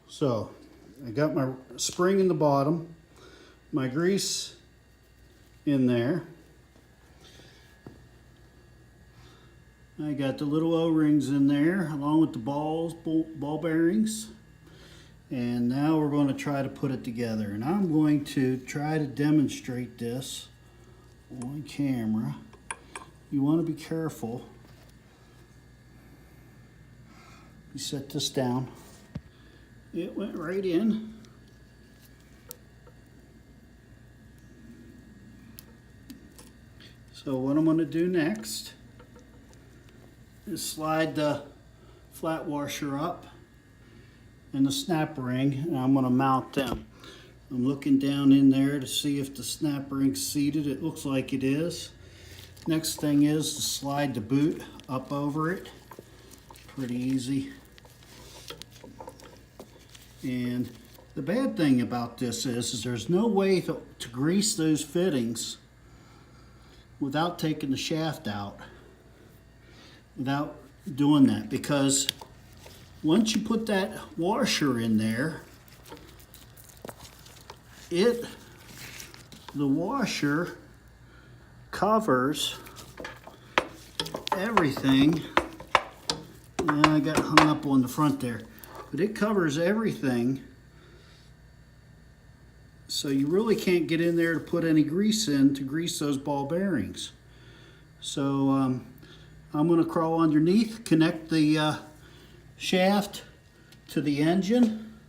So I got my spring in the bottom, my grease in there. I got the little O-rings in there along with the ball bearings. And now we're going to try to put it together. And I'm going to try to demonstrate this on camera. You want to be careful. You set this down. It went right in. So what I'm going to do next is slide the flat washer up and the snap ring, and I'm going to mount them. I'm looking down in there to see if the snap ring's seated. It looks like it is. Next thing is to slide the boot up over it. Pretty easy. And the bad thing about this is there's no way to grease those fittings without taking the shaft out, without doing that, because once you put that washer in there, the washer covers everything. And I got hung up on the front there, but it covers everything. So you really can't get in there to put any grease in to grease those ball bearings. So I'm going to crawl underneath, connect the shaft to the engine,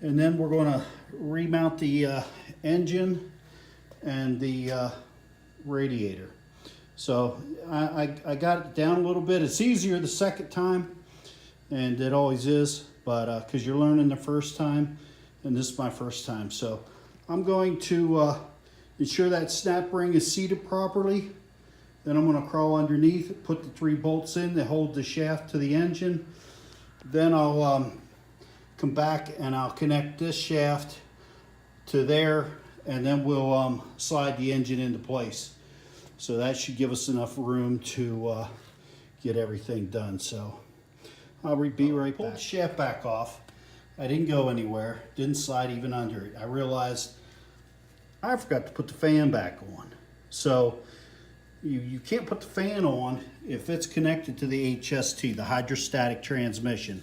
and then we're going to remount the engine and the radiator. So I got it down a little bit. It's easier the second time, and it always is, but because you're learning the first time, and this is my first time. So I'm going to ensure that snap ring is seated properly. Then I'm going to crawl underneath, put the 3 bolts in that hold the shaft to the engine. Then I'll come back and I'll connect this shaft to there, and then we'll slide the engine into place. So that should give us enough room to get everything done. So I'll be right back. Pulled the shaft back off. I didn't go anywhere, didn't slide even under it. I realized I forgot to put the fan back on. So you can't put the fan on if it's connected to the HST, the hydrostatic transmission.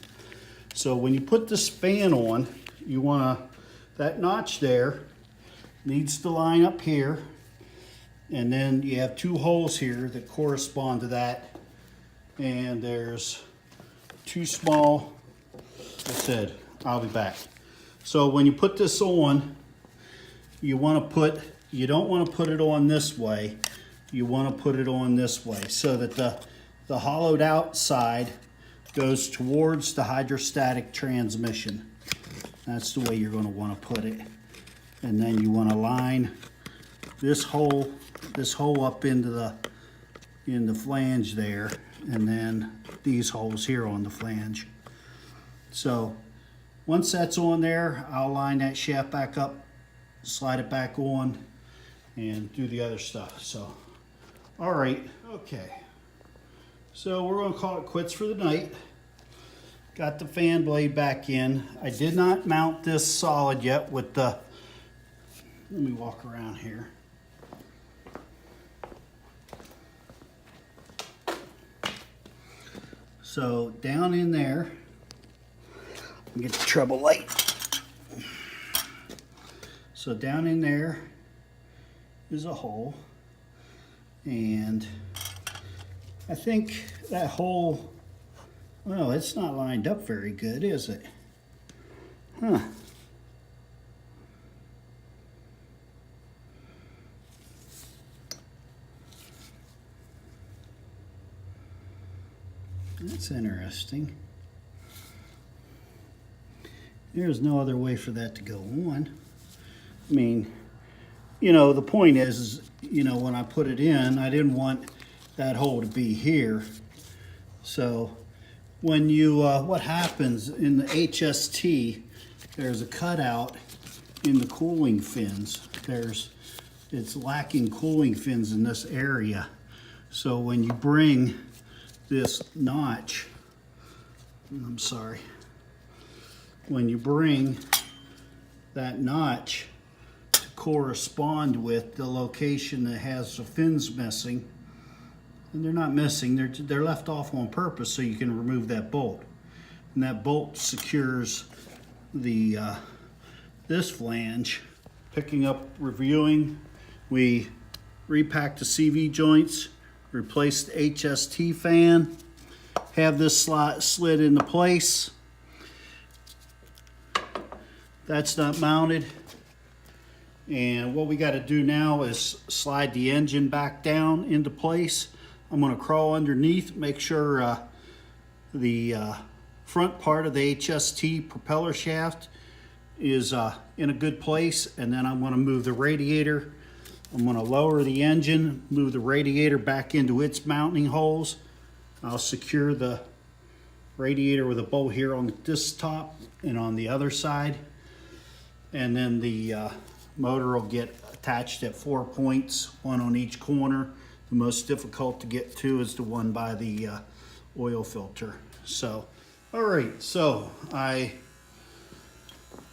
So when you put this fan on, you want that notch there needs to line up here, and then you have 2 holes here that correspond to that, and there's 2 small, like I said, I'll be back. So when you put this on, you don't want to put it on this way. You want to put it on this way so that the hollowed out side goes towards the hydrostatic transmission. That's the way you're going to want to put it. And then you want to line this hole up into the flange there, and then these holes here on the flange. So once that's on there, I'll line that shaft back up, slide it back on, and do the other stuff. So, all right, okay. So we're going to call it quits for the night. Got the fan blade back in. I did not mount this solid yet with the, let me walk around here. So down in there, get the treble light. So down in there is a hole, and I think that hole, well, it's not lined up very good, is it? Huh. That's interesting. There's no other way for that to go on. I mean, you know, the point is, you know, when I put it in, I didn't want that hole to be here. So when you, what happens in the HST, there's a cutout in the cooling fins. It's lacking cooling fins in this area. So when you bring this notch, I'm sorry, when you bring that notch to correspond with the location that has the fins missing, and they're not missing, they're left off on purpose so you can remove that bolt. And that bolt secures the this flange. Picking up, reviewing, we repacked the CV joints, replaced the HST fan, have this slot slid into place. That's not mounted. And what we got to do now is slide the engine back down into place. I'm going to crawl underneath, make sure the front part of the HST propeller shaft is in a good place, and then I'm going to move the radiator. I'm going to lower the engine, move the radiator back into its mounting holes. I'll secure the radiator with a bolt here on this top and on the other side, and then the motor will get attached at 4 points, one on each corner. The most difficult to get to is the one by the oil filter. So, all right, so I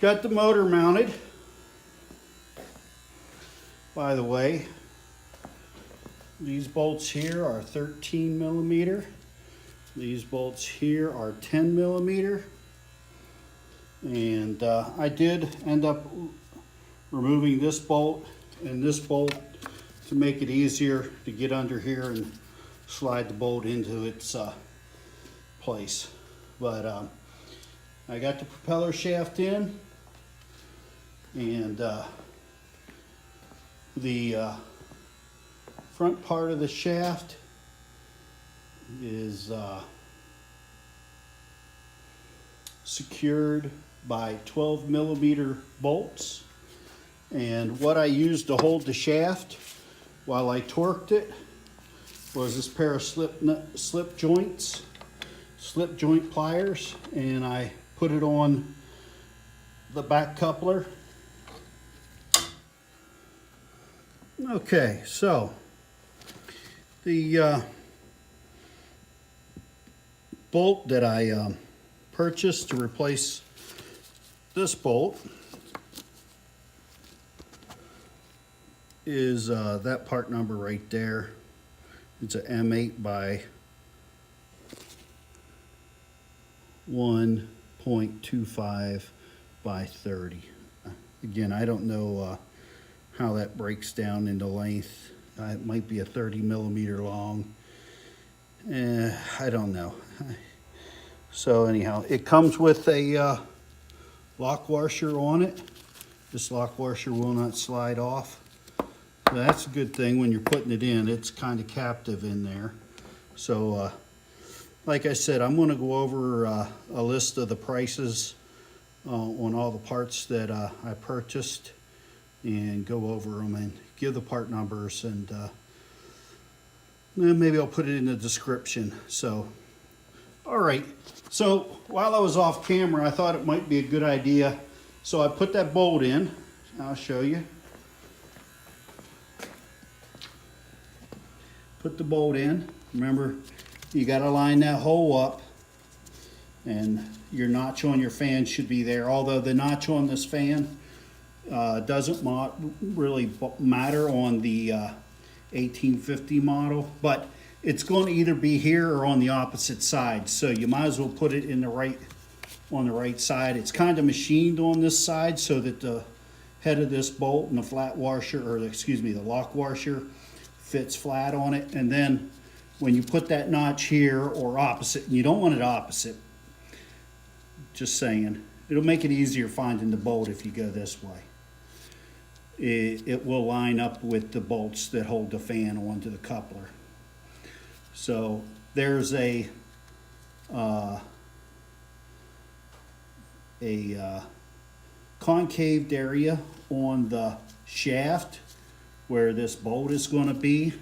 got the motor mounted. By the way, these bolts here are 13 millimeter. These bolts here are 10 millimeter. And I did end up removing this bolt and this bolt to make it easier to get under here and slide the bolt into its place. But I got the propeller shaft in, and the front part of the shaft is secured by 12 millimeter bolts. And what I used to hold the shaft while I torqued it was this pair of slip joint pliers, and I put it on the back coupler. Okay, so the bolt that I purchased to replace this bolt is that part number right there. It's a M8 by 1.25 by 30. Again, I don't know how that breaks down into length. It might be a 30 millimeter long. I don't know. So anyhow, it comes with a lock washer on it. This lock washer will not slide off. So that's a good thing when you're putting it in. It's kind of captive in there. So like I said, I'm going to go over a list of the prices on all the parts that I purchased, and go over them and give the part numbers, and maybe I'll put it in the description. So, all right. So while I was off camera, I thought it might be a good idea. So I put that bolt in. I'll show you. Put the bolt in. Remember, you got to line that hole up, and your notch on your fan should be there. Although the notch on this fan doesn't really matter on the 1850 model, but it's going to either be here or on the opposite side. So you might as well put it in on the right side. It's kind of machined on this side so that the head of this bolt and the flat washer, or excuse me, the lock washer fits flat on it. And then when you put that notch here or opposite, and you don't want it opposite, just saying, it'll make it easier finding the bolt if you go this way. It will line up with the bolts that hold the fan onto the coupler. So there's a concaved area on the shaft where this bolt is going to be.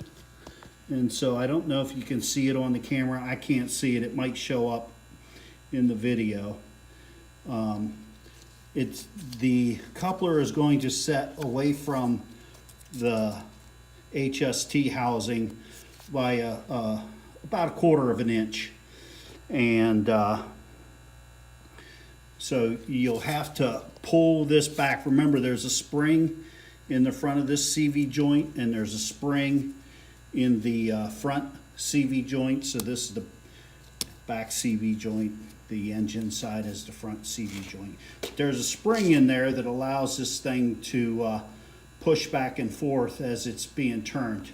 And so I don't know if you can see it on the camera. I can't see it. It might show up in the video. The coupler is going to set away from the HST housing by about 1/4 of an inch. And So you'll have to pull this back. Remember, there's a spring in the front of this CV joint, and there's a spring in the front CV joint. So this is the back CV joint. The engine side is the front CV joint. There's a spring in there that allows this thing to push back and forth as it's being turned.